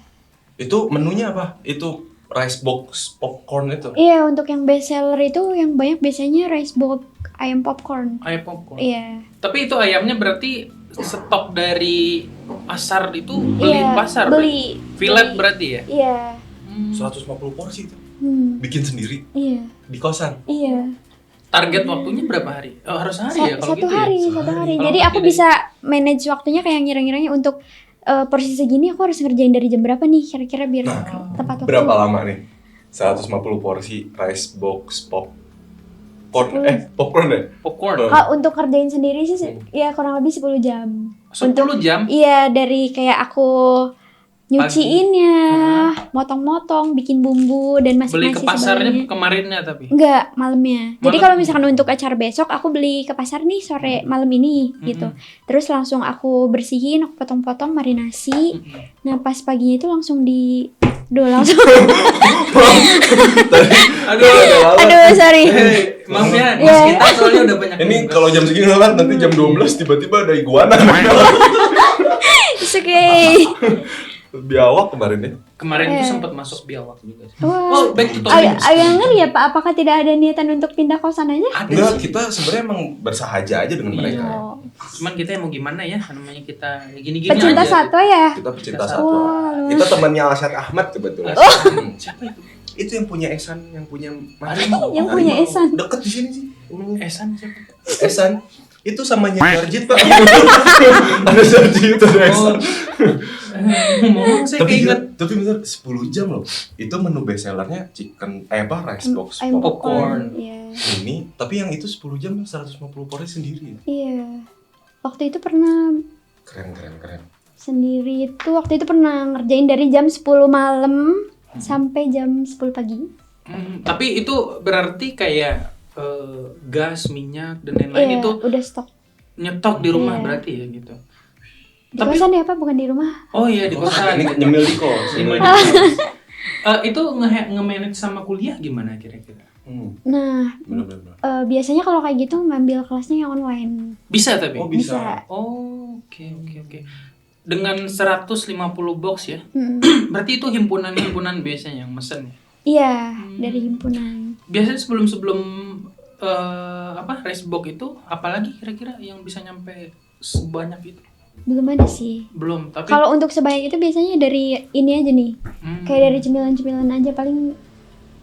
Itu menunya apa? Itu rice box popcorn itu. Iya, untuk yang best seller itu yang banyak biasanya rice box ayam popcorn. Ayam popcorn. Iya. Tapi itu ayamnya berarti stok dari pasar itu beli Iya, pasar. beli. Fillet berarti ya? Iya. 150 porsi itu. Hmm. Bikin sendiri Iya. di kosan. Iya. Target waktunya berapa hari? Oh, harus hari ya kalau Satu gitu hari, ya? satu hari. Kalau Jadi aku tidak- bisa manage waktunya kayak ngira-ngiranya untuk porsi segini aku harus ngerjain dari jam berapa nih kira-kira biar tepat waktu. Berapa lama nih? 150 porsi rice box popcorn. Popcorn deh. popcorn. Kalau untuk kerjain sendiri sih ya kurang lebih 10 jam. 10 jam? Iya, dari kayak aku nyuciinnya, motong-motong, bikin bumbu dan Beli ke masak nasi pasarnya sebelumnya. kemarinnya tapi. Enggak, malamnya. Jadi Malam. kalau misalkan untuk acara besok aku beli ke pasar nih sore malam ini gitu. Terus langsung aku bersihin, aku potong-potong marinasi. Nah, pas paginya itu langsung langsung. Aduh, sorry. Maaf ya, Iya. kita soalnya udah banyak. Ini kalau jam segini kan nanti jam 12 tiba-tiba ada iguana. It's okay. Biawak kemarin ya. Kemarin tuh Iya. sempat masuk biawak juga sih. Wah. Oh, back to topic. Agak ngeri ya Pak, apakah tidak ada niatan untuk pindah kosan aja? Ada Enggak, sih. kita sebenarnya emang bersahaja aja dengan mereka. Oh. Cuman kita mau gimana ya, namanya kita ya gini-gini Pecinta aja. satwa ya? Kita pecinta Wah, satwa. Kita temannya Asyad Ahmad kebetulan. Siapa itu? Itu yang punya Esan, yang punya Harimau. Yang punya Harimau. Esan. Deket di sini sih. rumahnya. Esan siapa? Esan. Itu sama Nyarjit, Pak. Ada Sarjit, ada Esan. Ngomong saya keinget Tapi bener 10 jam loh. Itu menu best sellernya chicken rice box Ayam popcorn. Iya. Ini, tapi yang itu 10 jam 150 porsi sendiri. Iya. Waktu itu pernah Keren. sendiri itu waktu itu pernah ngerjain dari jam 10 malam sampai jam 10 pagi. Tapi itu berarti kayak gas, minyak dan lain-lain Iya, itu udah stok. nyetok di rumah Iya. berarti ya gitu. Di Tapi- kosan ya Pak, bukan di rumah. Oh iya di kosan. Ini nyemil di kos. Nyemil di kos. Itu nge-manage sama kuliah gimana kira-kira? Nah, Bener. biasanya kalau kayak gitu ngambil kelasnya yang online. Bisa tapi? Oh, bisa. Oh, oke. Dengan 150 box ya. Berarti itu himpunan-himpunan biasanya yang mesen ya. Iya, dari himpunan. Biasanya sebelum rice box itu apalagi kira-kira yang bisa nyampe sebanyak itu? Belum ada sih. Belum, tapi Kalau untuk sebanyak itu biasanya dari ini aja nih. Hmm. Kayak dari cemilan-cemilan aja paling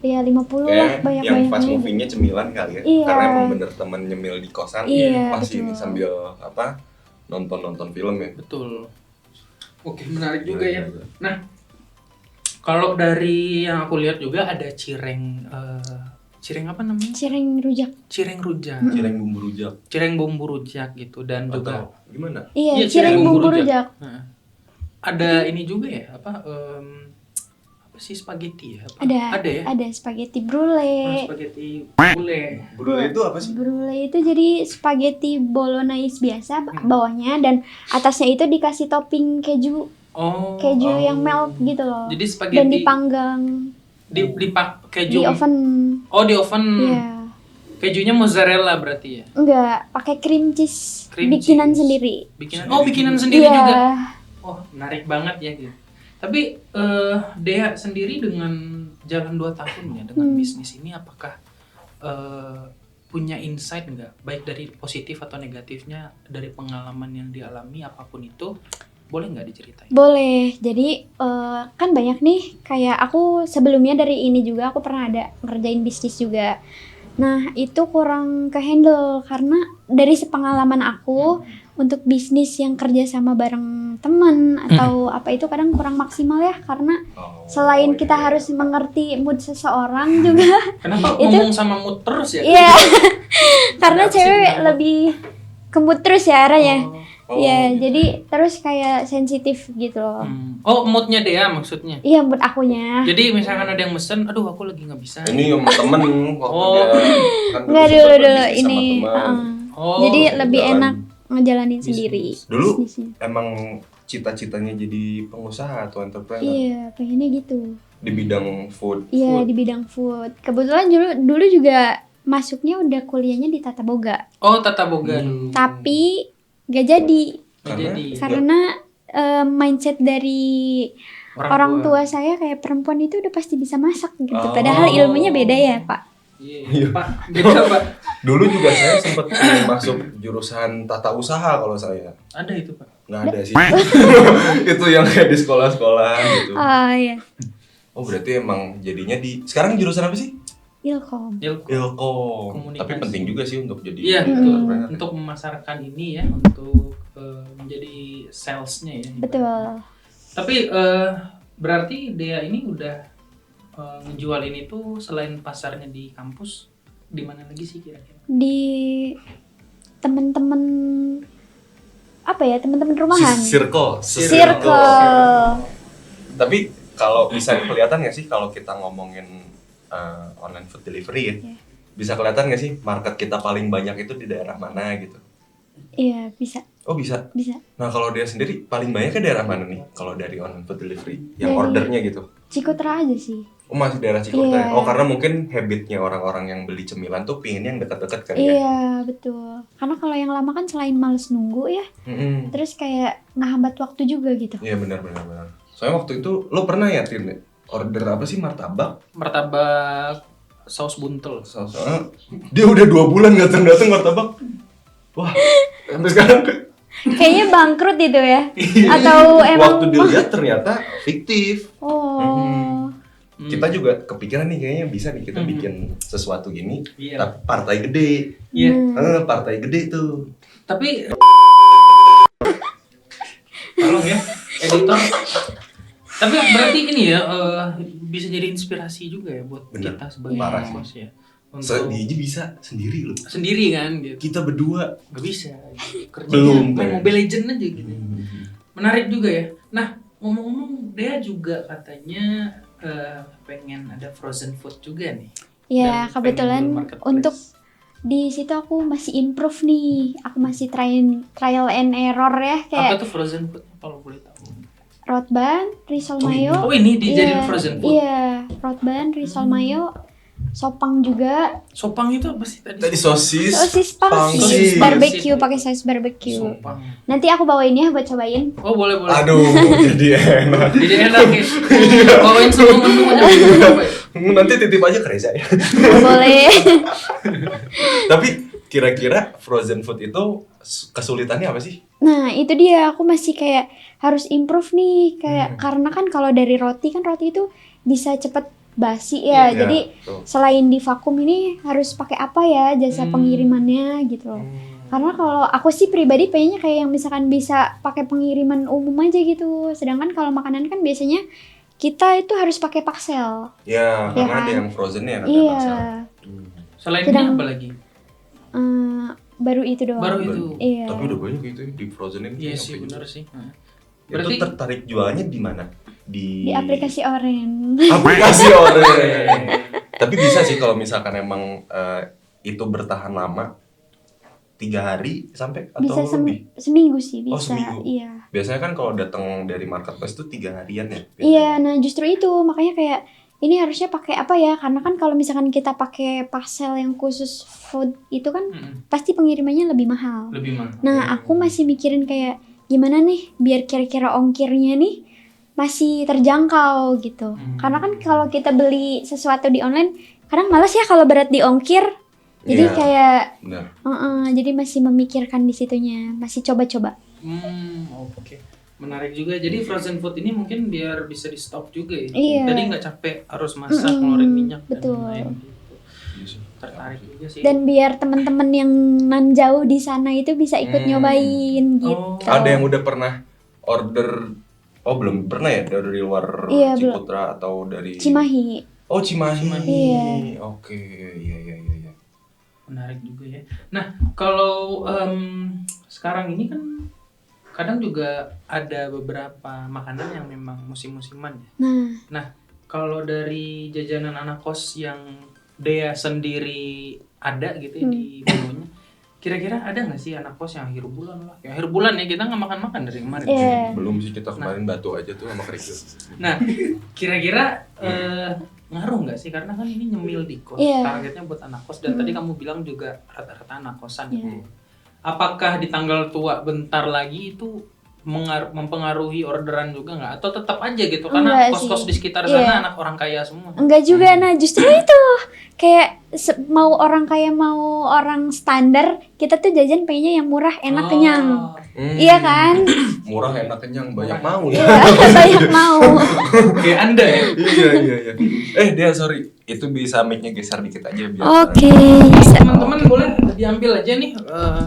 ya 50 lah Kayak yang fast banyak-banyaknya. movingnya cemilan kali ya. Iya. Karena emang bener temen nyemil di kosan. Iya, Pasti ini betul. sambil nonton film ya. betul. Oke, menarik juga ya. Nah, kalau dari yang aku lihat juga ada cireng apa namanya? Cireng rujak. Cireng rujak. Cireng bumbu rujak. Cireng bumbu rujak gitu dan juga Atau gimana? Iya, Iya, cireng bumbu rujak. Nah, ada ini juga ya, apa sih spaghetti ya? Apa? Ada ya? Ada spaghetti brulee. Spaghetti bule. Brule itu apa sih? Brulee itu jadi spaghetti bolognese biasa bawahnya dan atasnya itu dikasih topping keju, Oh. keju yang melt gitu loh. Jadi Dan spaghetti dipanggang keju. di oven. Oh, di oven. Iya. Kejunya mozzarella berarti ya? Enggak, pakai cream cheese Cream bikinan cheese. sendiri. Bikinan sendiri Iya. juga. Oh, menarik banget ya gitu. Tapi Dea sendiri dengan jalan 2 tahun ya dengan bisnis ini apakah punya insight nggak baik dari positif atau negatifnya dari pengalaman yang dialami apapun itu, boleh nggak diceritain? Boleh. Jadi kan banyak nih kayak aku sebelumnya dari ini juga aku pernah ada ngerjain bisnis juga. Nah, itu kurang ke-handle karena dari sepengalaman aku untuk bisnis yang kerja sama bareng teman atau apa itu kadang kurang maksimal ya karena selain kita harus mengerti mood seseorang juga Kenapa Itu- ngomong sama mood terus ya? iya karena Kenapa sih cewek kenapa? lebih ke mood terus ya arahnya. Oh, Iya, gitu. jadi terus kayak sensitif gitu loh. Oh, moodnya Dea maksudnya. Iya, mood akunya. Jadi misalkan ada yang mesen, aduh aku lagi nggak bisa. Ini sama temen waktu Oh. dia kan Enggak sempat dulu berbisnis sama ini. teman. Oh, Jadi lebih jalan enak ngejalanin bisnis. sendiri Dulu bisnisnya. emang cita-citanya jadi pengusaha atau entrepreneur Iya, pengennya gitu. di bidang food. Iya, di bidang food. Kebetulan dulu juga masuknya udah kuliahnya di Tata Boga. Oh, Tata Boga dulu. Tapi gak jadi Nggak Karena- jadi. karena mindset dari orang tua saya kayak perempuan itu udah pasti bisa masak gitu. Oh. Padahal ilmunya beda ya, Pak. Iya, Pak. Beda, Pak. Dulu juga saya sempat pengen masuk jurusan tata usaha kalau saya. Ada itu, Pak. Nggak ada sih. Itu yang kayak di sekolah-sekolah gitu. Oh iya, Oh berarti emang jadinya di sekarang jurusan apa sih? Ilkom. Ilkom. Komunikasi. Tapi penting juga sih untuk jadi Iya, entrepreneur. untuk memasarkan ini ya, untuk menjadi salesnya ya. Betul. Tapi berarti Dea ini udah ngejual ini tuh selain pasarnya di kampus, di mana lagi sih kira-kira? Di teman-teman apa ya, teman-teman rumahan. Circle. Circle. Tapi kalau bisa kelihatan nggak sih kalau kita ngomongin online food delivery ya? Iya. Bisa kelihatan nggak sih market kita paling banyak itu di daerah mana gitu? Iya, bisa. Oh bisa. Bisa. Nah kalau dia sendiri paling banyak ke daerah mana nih? Kalau dari online food delivery yang Dari- ordernya gitu? Cikutra aja sih. Oh masih daerah Cikoneng. Iya. Oh karena mungkin habitnya orang-orang yang beli cemilan tuh pinginnya yang dekat-dekat kan ya? Iya, betul. Karena kalau yang lama kan selain males nunggu ya, Mm-mm. terus kayak ngehambat waktu juga gitu. Iya benar. Soalnya waktu itu lo pernah ya Tin order apa sih martabak? Martabak saus buntel. Soalnya dia udah 2 bulan nggak datang martabak. Wah sampai sekarang Kayaknya bangkrut itu ya. Iya. Atau emang waktu dilihat ternyata fiktif. Oh. Kita juga kepikiran nih kayaknya bisa nih kita bikin sesuatu gini. Iya. Tapi partai gede. Iya. Partai gede tuh. Tapi tolong ya editor. Tapi berarti ini ya bisa jadi inspirasi juga ya buat Bener. kita sebagai Parah sih. host ya. Untuk Dia aja bisa sendiri loh. sendiri kan gitu. Kita berdua. Gak bisa. Kerjanya Belum, main kan? Mobile Legend aja gitu. Menarik juga ya. Nah, ngomong-ngomong Dea juga katanya pengen ada frozen food juga nih. Ya, Dan kebetulan pengen marketplace. untuk di situ aku masih improve nih. Aku masih trial and error ya, apa kayak tuh frozen food kalau boleh tahu? rotban, risol mayo. Oh, ini dijadiin Iya, frozen food. Iya, rotban, risol mayo, sopang juga. Sopang itu apa sih tadi? Tadi sosis. Sosis pangsit. pangsit, barbecue pakai saus barbecue. Sopang. Nanti aku bawain ya buat cobain. Oh, boleh. Aduh, jadi enak. Jadi enak ya. Bawain semua menunya. Nanti titip aja ke Reza ya. Boleh. Tapi kira-kira frozen food itu kesulitannya apa sih? Nah, itu dia, aku masih kayak harus improve nih, kayak karena kan kalau dari roti itu bisa cepet basi ya. Iya, Jadi betul. selain di vakum ini harus pakai apa ya jasa pengirimannya gitu loh. Karena kalau aku sih pribadi pengennya kayak yang misalkan bisa pakai pengiriman umum aja gitu. Sedangkan kalau makanan kan biasanya kita itu harus pakai parcel. Ya, Ya karena ada kan? yang frozennya kan Iya. Selain ini Sedang- apa lagi? Baru itu doang. Baru itu. Iya. Tapi udah banyak gitu di frozenin. Iya tuh sih, sampai benar gitu. sih. Nah. Itu Berarti tertarik jualnya di mana? Di aplikasi Oren. Aplikasi Oren. Tapi bisa sih kalau misalkan emang itu bertahan lama 3 hari sampai atau Bisa lebih. seminggu sih bisa. Oh, seminggu. Iya. Biasanya kan kalau datang dari marketplace itu 3 harian ya. biasanya. Iya, nah justru itu makanya kayak ini harusnya pakai apa ya? Karena kan kalau misalkan kita pakai parcel yang khusus food itu kan pasti pengirimannya lebih mahal. lebih mahal. Nah, aku masih mikirin kayak gimana nih biar kira-kira ongkirnya nih masih terjangkau gitu. Karena kan kalau kita beli sesuatu di online, kadang malas ya kalau berat di ongkir. Jadi Iya. kayak Benar. jadi masih memikirkan di situnya, masih coba-coba. Oke. Menarik juga. Jadi frozen food ini mungkin biar bisa di stop juga ya. Iya. Jadi nggak capek harus masak, ngeluarin minyak betul. dan lain-lain gitu. Tertarik juga sih. Dan biar teman-teman yang nan jauh di sana itu bisa ikut nyobain gitu. Oh. Ada yang udah pernah order belum pernah ya dari luar Iya, belum. Ciputra atau dari Cimahi. Oh, Cimahi. Iya. Oke, iya. Menarik juga ya. Nah, kalau sekarang ini kan kadang juga ada beberapa makanan yang memang musim-musiman ya. Nah, kalau dari jajanan anak kos yang Dea sendiri ada gitu ya di menunya, kira-kira ada nggak sih anak kos yang akhir bulan lah? Yang akhir bulan ya kita nggak makan-makan dari kemarin. Iya. Belum sih kita kemarin batu aja tuh sama kerikil. Nah, kira-kira ngaruh nggak sih? Karena kan ini nyemil di kos, Iya. targetnya buat anak kos. Dan tadi kamu bilang juga rata-rata anak kosan. Iya. Apakah di tanggal tua bentar lagi itu mempengaruhi orderan juga nggak? Atau tetap aja gitu? Karena Enggak kos-kos sih. di sekitar Iya. sana anak orang kaya semua. Enggak juga, nah justru itu kayak mau orang kaya mau orang standar, kita tuh jajan pengennya yang murah, enak, kenyang. Iya kan? Murah, enak, kenyang, banyak mau Iya, ya. banyak mau. Kayak Anda ya? Iya. Dia sorry, itu bisa mic-nya geser dikit aja biar. Oke, bisa. Teman-teman boleh diambil aja nih.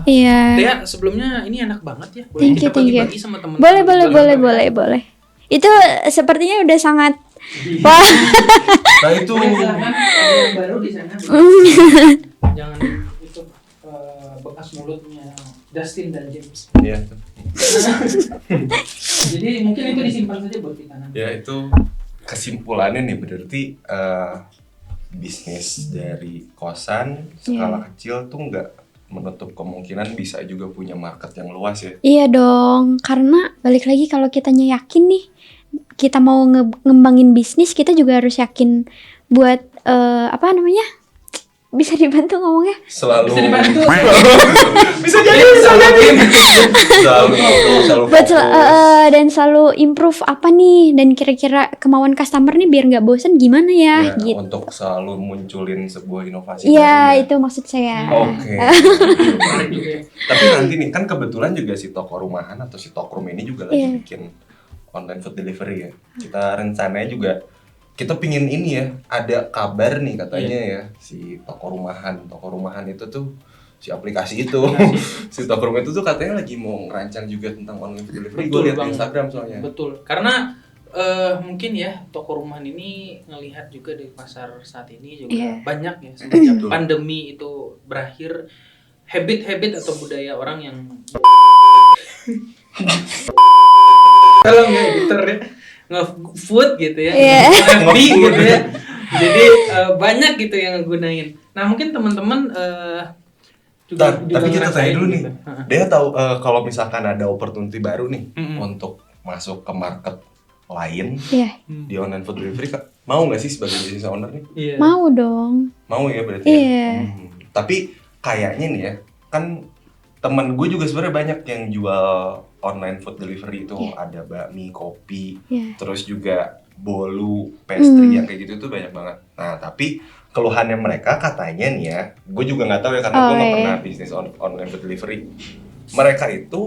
Iya. Dea, sebelumnya ini enak banget ya. Boleh Thank you, kita thank you. bagi-bagi sama teman-teman. Boleh. Itu sepertinya udah sangat wah. Nah itu Silahkan, ada yang baru di sana. Jangan itu bekas mulutnya Justin dan James. ya, Jadi mungkin itu disimpan saja buat kita nanti. ya itu kesimpulannya nih berarti bisnis dari kosan skala kecil tuh nggak menutup kemungkinan bisa juga punya market yang luas ya. Iya dong, karena balik lagi kalau kitanya yakin nih, kita mau ngembangin bisnis, kita juga harus yakin buat apa namanya? Bisa dibantu ngomongnya? Selalu Bisa dibantu. bisa jadi selalu Buat fokus. dan selalu improve apa nih, dan kira-kira kemauan customer nih biar nggak bosen gimana ya, Ya, gitu. untuk selalu munculin sebuah inovasi Iya, baru ya. itu maksud saya. Oke. Menarik juga ya. Tapi nanti nih kan kebetulan juga si toko rumahan atau si Tokrum ini juga lagi Iya. bikin online food delivery ya. Kita rencananya juga kita pingin ini ya, ada kabar nih katanya ya si toko rumahan itu tuh si aplikasi itu si Tokrum itu tuh katanya lagi mau ngerancang juga tentang online food delivery. Gue Betul lihat di banget. Instagram soalnya. Betul. Karena mungkin ya toko rumahan ini ngelihat juga dari pasar saat ini juga Iya. banyak ya sejak Betul. pandemi itu berakhir habit atau budaya orang yang tolong ya editor ya nge-food gitu ya, Iya. FB gitu ya. Jadi banyak gitu yang ngegunain. Nah mungkin teman-teman Tapi kita tanya ngerasain dulu nih, gitu. dia tahu kalau misalkan ada opportunity baru nih Mm-mm. untuk masuk ke market lain Iya, di online food delivery, Kak, mau nggak sih sebagai business owner nih? Iya. mau dong. Mau ya berarti Iya. ya? Tapi kayaknya nih ya, kan temen gue juga sebenarnya banyak yang jual online food delivery itu. Iya. Ada bakmi, kopi, Iya. terus juga bolu, pastry yang kayak gitu tuh banyak banget. Nah tapi keluhannya mereka katanya nih ya, gue juga nggak tahu ya karena gue nggak iya. pernah bisnis online food delivery. Mereka itu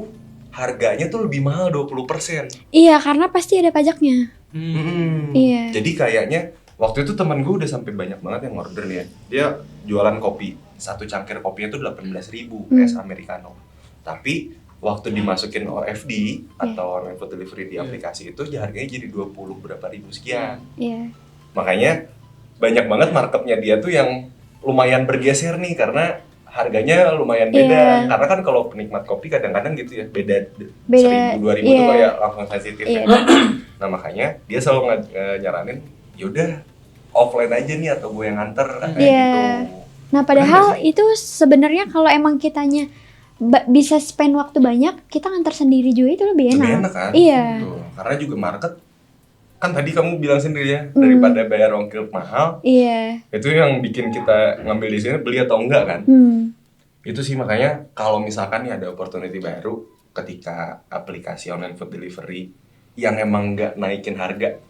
harganya tuh lebih mahal 20%. Iya, karena pasti ada pajaknya. Iya. Jadi kayaknya waktu itu teman gue udah sampai banyak banget yang order nih ya. Dia jualan kopi, satu cangkir kopinya tuh 18.000 es americano. Tapi waktu dimasukin OFD atau online food delivery di aplikasi itu harganya jadi 20 berapa ribu sekian. Iya. Makanya banyak banget marketnya dia tuh yang lumayan bergeser nih karena harganya lumayan beda. Iya. Karena kan kalau penikmat kopi kadang-kadang gitu ya, beda Beda, 1.000 2.000 tuh iya. kayak langsung sensitif ya. Nah makanya dia selalu nyaranin yaudah offline aja nih atau gue yang nganter kayak Iya. gitu. Nah, padahal itu sebenarnya kalau emang kitanya bisa spend waktu banyak, kita ngantar sendiri juga itu lebih enak. Lebih enak kan? Iya. Tuh. Karena juga market kan tadi kamu bilang sendiri ya, daripada bayar ongkir mahal, Iya. itu yang bikin kita ngambil di sini beli atau enggak kan? Itu sih makanya kalau misalkan nih ada opportunity baru ketika aplikasi online food delivery yang emang nggak naikin harga,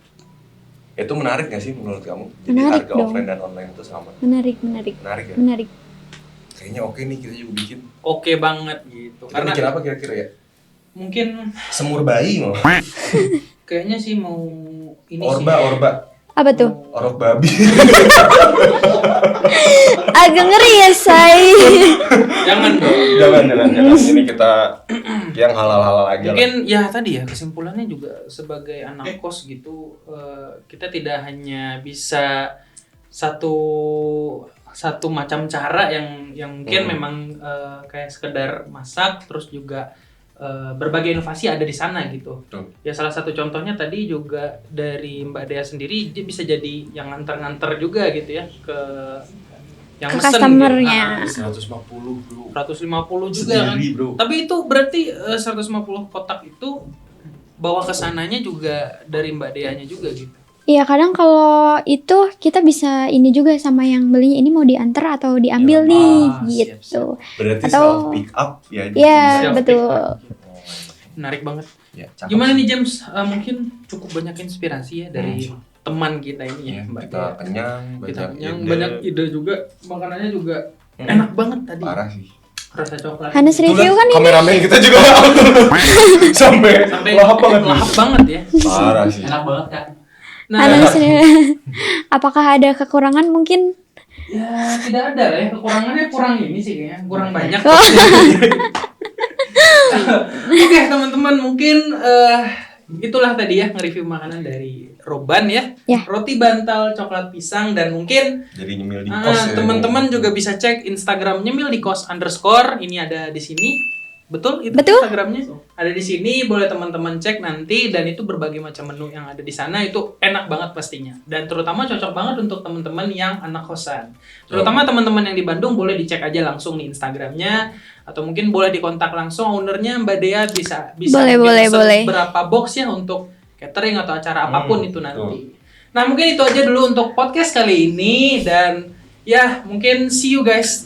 itu menarik nggak sih menurut kamu? Jadi Menarik harga dong. offline dan online itu sama. Menarik Menarik ya? Menarik. Kayaknya oke nih kita juga bikin. Oke banget gitu. Kita bikin apa kira-kira ya? Mungkin Semur bayi mau? kayaknya sih mau ini Orba. Apa tuh? Orok babi. Agak ngeri ya, say. Jangan dong. jangan. Ini kita yang halal-halal aja lah. Mungkin ya tadi ya kesimpulannya juga sebagai anak kos gitu kita tidak hanya bisa satu macam cara yang mungkin memang kayak sekedar masak, terus juga berbagai inovasi ada di sana gitu. Betul. Ya salah satu contohnya tadi juga dari Mbak Dea sendiri, dia bisa jadi yang nganter-nganter juga gitu ya ke yang Ke mesen customer-nya. gitu. 150 bro. 150 juga kan. Sendiri bro. Tapi itu berarti 150 kotak itu bawa ke sananya juga dari Mbak Deanya juga gitu. Iya, kadang kalau itu kita bisa ini juga sama yang belinya, ini mau diantar atau diambil Ya, nih, siap, gitu. Berarti Atau- self pick up ya. Iya, Self betul. Menarik banget. Ya, cakep Gimana sih. nih James? Mungkin cukup banyak inspirasi ya dari teman kita ini ya, Ya, Mbak kita Dea. kenyang, Kita banyak yang ide. banyak ide juga, makanannya juga enak banget tadi. Parah sih. Rasa coklat. Hanes review kan ini. Kameramen kita juga sampai lahap banget. Lahap banget ya. Parah sih. Enak banget kan. Nah, Hanes apakah ada kekurangan mungkin? ya tidak ada lah ya, kekurangannya kurang ini sih kayaknya, kurang banyak. Oh. Oke teman-teman, mungkin itulah tadi ya nge-review makanan dari Roban ya. Ya. Roti bantal coklat pisang, dan mungkin Jadi nyemil di kos ya. teman-teman juga bisa cek Instagram @nyemildikos_. Ini ada di sini. Betul itu Betul. Instagramnya ada di sini, boleh teman-teman cek nanti, dan itu berbagai macam menu yang ada di sana itu enak banget pastinya, dan terutama cocok banget untuk teman-teman yang anak kosan, terutama teman-teman yang di Bandung boleh dicek aja langsung di Instagramnya, atau mungkin boleh dikontak langsung ownernya Mbak Dea, bisa Boleh. berapa box ya untuk catering atau acara apapun itu nanti. betul. Nah mungkin itu aja dulu untuk podcast kali ini, dan ya mungkin see you guys